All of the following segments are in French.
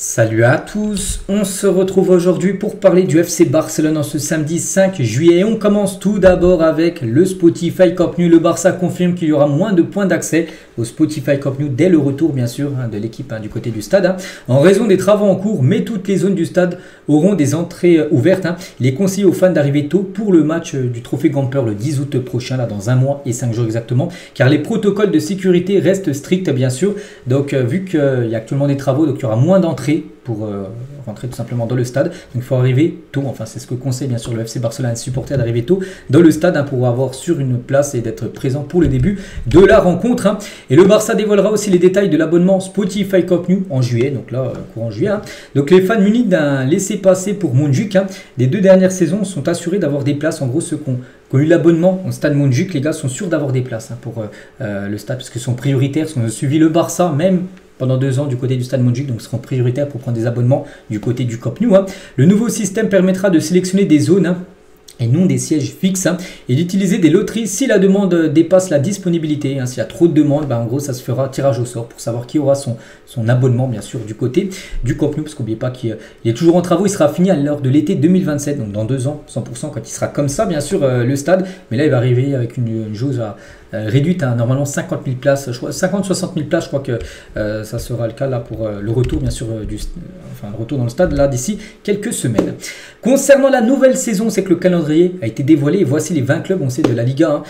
Salut à tous, on se retrouve aujourd'hui pour parler du FC Barcelone en ce samedi 5 juillet. On commence tout d'abord avec le Spotify Camp Nou. Le Barça confirme qu'il y aura moins de points d'accès au Spotify Camp Nou dès le retour bien sûr de l'équipe du côté du stade. En raison des travaux en cours, mais toutes les zones du stade auront des entrées ouvertes. Il est conseillé aux fans d'arriver tôt pour le match du Trophée Gamper le 10 août prochain, là dans 1 mois et 5 jours exactement, car les protocoles de sécurité restent stricts bien sûr. Donc vu qu'il y a actuellement des travaux, donc il y aura moins d'entrées pour rentrer tout simplement dans le stade. Donc il faut arriver tôt, enfin c'est ce que conseille bien sûr le FC Barcelone, supporter d'arriver tôt dans le stade pour avoir sur une place et d'être présent pour le début de la rencontre. Et le Barça dévoilera aussi les détails de l'abonnement Spotify Camp Nou en juillet, donc là courant juillet. Donc les fans munis d'un laissez-passer pour Montjuïc des 2 dernières saisons sont assurés d'avoir des places. En gros ceux qui ont eu l'abonnement au stade Montjuïc, les gars sont sûrs d'avoir des places pour le stade parce qu'ils sont prioritaires, ils ont suivi le Barça même pendant 2 ans du côté du stade Montjuïc, donc seront prioritaires pour prendre des abonnements du côté du Camp Nou. Le nouveau système permettra de sélectionner des zones et non des sièges fixes et d'utiliser des loteries si la demande dépasse la disponibilité. S'il y a trop de demandes, en gros ça se fera tirage au sort pour savoir qui aura son abonnement bien sûr du côté du Camp Nou, parce qu'oubliez pas qu'il est toujours en travaux, il sera fini à l'heure de l'été 2027, donc dans 2 ans 100% quand il sera comme ça bien sûr le stade, mais là il va arriver avec une jauge réduite à normalement 50 000 places, 50-60 000 places, je crois que ça sera le cas là pour le retour bien sûr le retour dans le stade là d'ici quelques semaines. Concernant la nouvelle saison, c'est que le calendrier a été dévoilé et voici les 20 clubs on sait de la Liga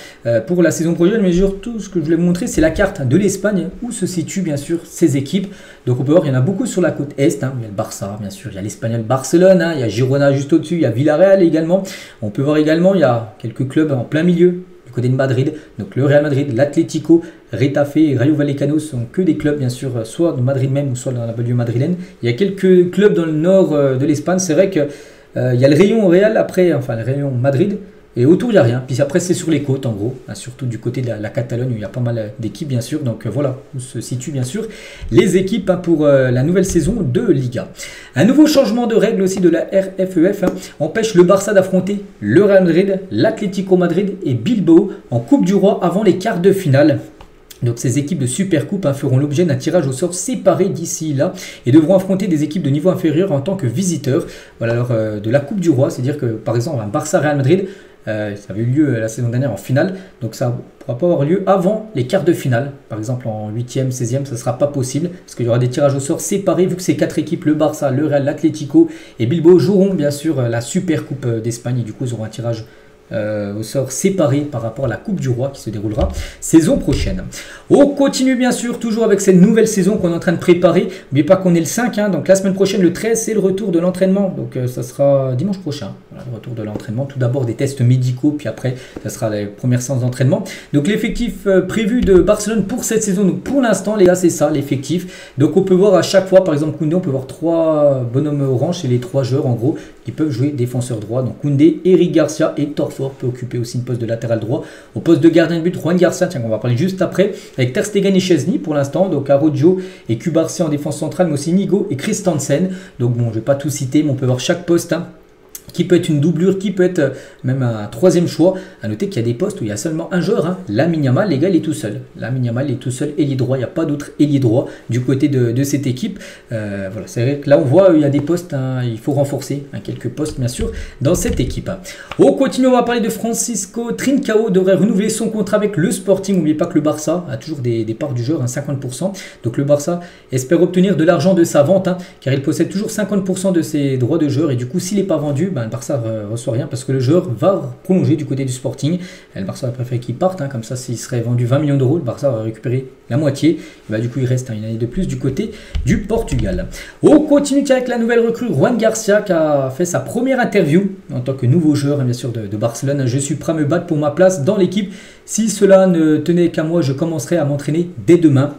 pour la saison prochaine, mais surtout ce que je voulais vous montrer c'est la carte de l'Espagne où se situent bien sûr ces équipes. Donc on peut voir il y en a beaucoup sur la côte est, il y a le Barça bien sûr, il y a l'Espagnol Barcelone, il y a Girona juste au-dessus, il y a Villarreal également. On peut voir également il y a quelques clubs en plein milieu du côté de Madrid, donc le Real Madrid, l'Atlético, Retafe et Rayo Vallecano sont que des clubs bien sûr, soit de Madrid même ou soit dans la banlieue madrilène. Il y a quelques clubs dans le nord de l'Espagne, c'est vrai que il y a le rayon Real après, enfin le rayon Madrid, et autour il n'y a rien. Puis après c'est sur les côtes en gros, surtout du côté de la Catalogne où il y a pas mal d'équipes bien sûr. Donc voilà où se situent bien sûr les équipes pour la nouvelle saison de Liga. Un nouveau changement de règle aussi de la RFEF empêche le Barça d'affronter le Real Madrid, l'Atlético Madrid et Bilbao en Coupe du Roi avant les quarts de finale. Donc ces équipes de Supercoupe feront l'objet d'un tirage au sort séparé d'ici là et devront affronter des équipes de niveau inférieur en tant que visiteurs. Voilà alors de la Coupe du Roi, c'est-à-dire que par exemple un Barça-Real Madrid, ça avait eu lieu la saison dernière en finale, donc ça ne pourra pas avoir lieu avant les quarts de finale. Par exemple en 8e, 16e, ça ne sera pas possible parce qu'il y aura des tirages au sort séparés vu que ces 4 équipes, le Barça, le Real, l'Atlético et Bilbao joueront bien sûr la Supercoupe d'Espagne et du coup ils auront un tirage au sort séparé par rapport à la Coupe du Roi qui se déroulera saison prochaine. On continue bien sûr toujours avec cette nouvelle saison qu'on est en train de préparer. N'oubliez pas qu'on est le 5, donc la semaine prochaine le 13 c'est le retour de l'entraînement, donc ça sera dimanche prochain, voilà, le retour de l'entraînement. Tout d'abord des tests médicaux, puis après ça sera les premières séances d'entraînement. Donc l'effectif prévu de Barcelone pour cette saison, donc pour l'instant les gars c'est ça l'effectif. Donc on peut voir à chaque fois, par exemple Koundé, on peut voir 3 bonhommes orange, c'est les 3 joueurs en gros qui peuvent jouer défenseur droit. Donc Koundé, Eric Garcia et Torfort peut occuper aussi une poste de latéral droit. Au poste de gardien de but, Juan Garcia, tiens, on va parler juste après, avec Ter Stegen et Chesney pour l'instant. Donc Araujo et Cubarsí en défense centrale, mais aussi Nigo et Christensen. Donc bon, je ne vais pas tout citer, mais on peut voir chaque poste qui peut être une doublure, qui peut être même un 3e choix. À noter qu'il y a des postes où il y a seulement un joueur. Lamine Yamal, les gars, il est tout seul. Lamine Yamal est tout seul, ailier droit. Il n'y a pas d'autre ailier droit du côté de cette équipe. Voilà, c'est vrai que là, on voit il y a des postes, il faut renforcer quelques postes, bien sûr, dans cette équipe. On continue, on va parler de Francisco Trincao, devrait renouveler son contrat avec le Sporting. N'oubliez pas que le Barça a toujours des parts du joueur, 50%. Donc le Barça espère obtenir de l'argent de sa vente, car il possède toujours 50% de ses droits de joueur. Et du coup, s'il n'est pas vendu, le Barça ne reçoit rien parce que le joueur va prolonger du côté du Sporting. Et le Barça a préféré qu'il parte, comme ça s'il serait vendu 20 millions d'euros, le Barça va récupérer la moitié. Et du coup il reste une année de plus du côté du Portugal. On continue avec la nouvelle recrue Juan Garcia qui a fait sa première interview en tant que nouveau joueur bien sûr de Barcelone. Je suis prêt à me battre pour ma place dans l'équipe. Si cela ne tenait qu'à moi, je commencerai à m'entraîner dès demain.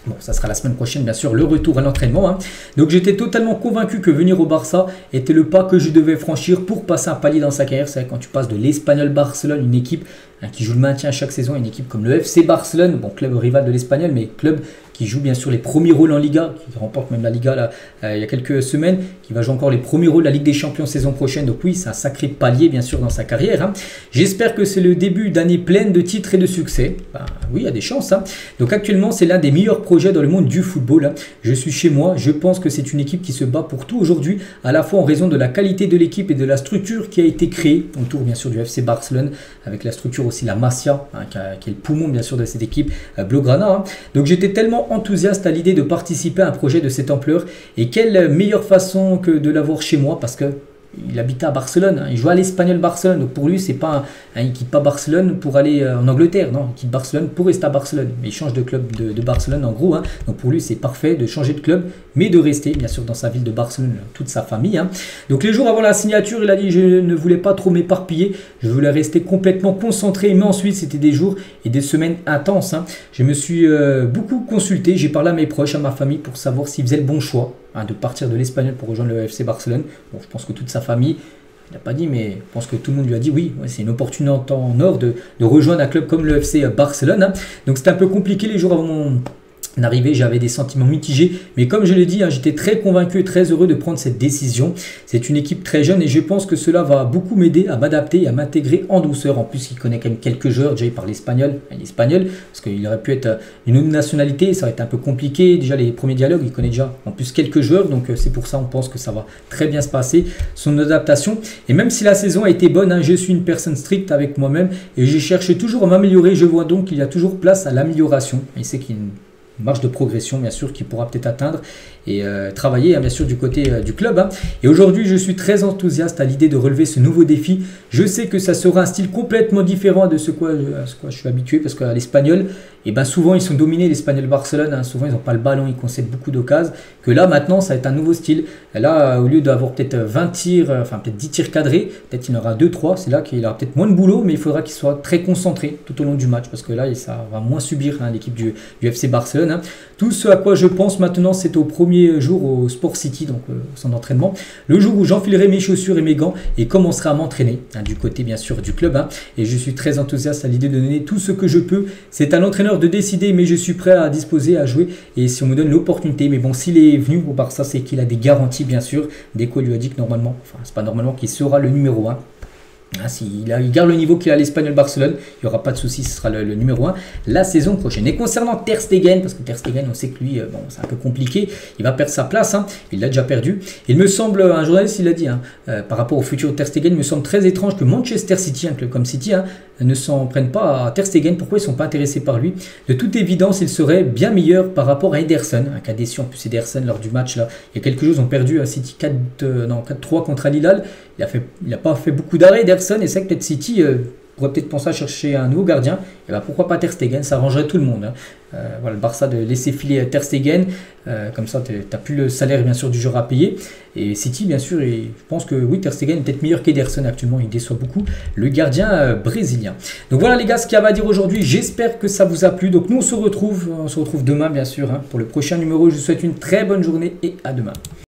Bon, ça sera la semaine prochaine, bien sûr, le retour à l'entraînement. Donc, j'étais totalement convaincu que venir au Barça était le pas que je devais franchir pour passer un palier dans sa carrière. C'est quand tu passes de l'Espagnol Barcelone, une équipe qui joue le maintien à chaque saison, une équipe comme le FC Barcelone, bon, club rival de l'Espagnol, mais club qui qui joue bien sûr les premiers rôles en Liga, qui remporte même la Liga là, il y a quelques semaines, qui va jouer encore les premiers rôles de la Ligue des Champions saison prochaine. Donc oui, c'est un sacré palier bien sûr dans sa carrière. Hein. J'espère que c'est le début d'année pleine de titres et de succès. Ben, oui, il y a des chances. Hein. Donc actuellement, c'est l'un des meilleurs projets dans le monde du football. Hein. Je suis chez moi, je pense que c'est une équipe qui se bat pour tout aujourd'hui, à la fois en raison de la qualité de l'équipe et de la structure qui a été créée autour bien sûr du FC Barcelone, avec la structure aussi la Masia, hein, qui est le poumon bien sûr de cette équipe Blaugrana. Hein. Donc j'étais tellement enthousiaste à l'idée de participer à un projet de cette ampleur, et quelle meilleure façon que de l'avoir chez moi, parce que il habitait à Barcelone, hein. Il jouait à l'Espagnol Barcelone, donc pour lui c'est pas il quitte pas Barcelone pour aller en Angleterre, non, il quitte Barcelone pour rester à Barcelone, mais il change de club de Barcelone en gros, hein. Donc pour lui c'est parfait de changer de club, mais de rester bien sûr dans sa ville de Barcelone, toute sa famille, hein. Donc les jours avant la signature, il a dit je ne voulais pas trop m'éparpiller, je voulais rester complètement concentré, mais ensuite c'était des jours et des semaines intenses, hein. Je me suis beaucoup consulté, j'ai parlé à mes proches, à ma famille pour savoir s'ils faisaient le bon choix, hein, de partir de l'Espagnol pour rejoindre le FC Barcelone. Bon, je pense que toute sa famille, il n'a pas dit, mais je pense que tout le monde lui a dit oui, ouais, c'est une opportunité en or de rejoindre un club comme le FC Barcelone, hein. Donc c'était un peu compliqué les jours avant mon arrivée, j'avais des sentiments mitigés, mais comme je l'ai dit, hein, j'étais très convaincu et très heureux de prendre cette décision. C'est une équipe très jeune et je pense que cela va beaucoup m'aider à m'adapter et à m'intégrer en douceur. En plus, il connaît quand même quelques joueurs, déjà il parle espagnol, parce qu'il aurait pu être une autre nationalité, ça aurait été un peu compliqué. Déjà les premiers dialogues, il connaît déjà en plus quelques joueurs, donc c'est pour ça on pense que ça va très bien se passer, son adaptation. Et même si la saison a été bonne, hein, je suis une personne stricte avec moi-même et je cherche toujours à m'améliorer. Je vois donc qu'il y a toujours place à l'amélioration. Il sait qu'il y a une marge de progression bien sûr qu'il pourra peut-être atteindre et travailler, hein, bien sûr du côté du club, hein. Et aujourd'hui je suis très enthousiaste à l'idée de relever ce nouveau défi. Je sais que ça sera un style complètement différent de ce quoi je suis habitué, parce qu'à l'Espagnol, et ben souvent ils sont dominés, l'Espagnol Barcelone, hein, souvent ils n'ont pas le ballon, ils concèdent beaucoup d'occasions, que là maintenant ça va être un nouveau style. Et là au lieu d'avoir peut-être 20 tirs, enfin peut-être 10 tirs cadrés, peut-être il y en aura 2-3, c'est là qu'il aura peut-être moins de boulot, mais il faudra qu'il soit très concentré tout au long du match, parce que là ça va moins subir, hein, l'équipe du FC Barcelone, hein. Tout ce à quoi je pense maintenant, c'est au premier jour au Sport City, donc au centre d'entraînement, le jour où j'enfilerai mes chaussures et mes gants et commencerai à m'entraîner, hein, du côté bien sûr du club, hein. Et je suis très enthousiaste à l'idée de donner tout ce que je peux. C'est à l'entraîneur de décider, mais je suis prêt à disposer, à jouer, et si on me donne l'opportunité. Mais bon, s'il est venu au Barça, c'est qu'il a des garanties bien sûr. Deco lui a dit que normalement, enfin c'est pas normalement, qu'il sera le numéro 1. Hein, il garde le niveau qu'il a à l'Espagnol Barcelone, il n'y aura pas de souci, ce sera le numéro 1 la saison prochaine. Et concernant Ter Stegen, parce que Ter Stegen, on sait que lui, bon, c'est un peu compliqué, il va perdre sa place, hein, il l'a déjà perdu. Il me semble, un journaliste il a dit, hein, par rapport au futur de Ter Stegen, il me semble très étrange que Manchester City, un club comme City, hein, ne s'en prennent pas à Ter Stegen. Pourquoi ils ne sont pas intéressés par lui? De toute évidence, il serait bien meilleur par rapport à Ederson, un cas déçu. En plus, Ederson, lors du match, là, il y a quelques jours, ils ont perdu à City 4-3 contre Al Hilal. Il n'a pas fait beaucoup d'arrêts, Ederson, et c'est que peut-être City pourrait peut-être penser à chercher un nouveau gardien. Et ben pourquoi pas Ter Stegen, ça arrangerait tout le monde, hein. Voilà, le Barça de laisser filer Ter Stegen, comme ça tu n'as plus le salaire bien sûr du joueur à payer. Et City bien sûr, et je pense que oui, Ter Stegen est peut-être meilleur qu'Ederson actuellement, il déçoit beaucoup le gardien brésilien. Donc voilà les gars, ce qu'il y a à dire aujourd'hui, j'espère que ça vous a plu. Donc nous on se retrouve demain bien sûr, hein, pour le prochain numéro. Je vous souhaite une très bonne journée et à demain.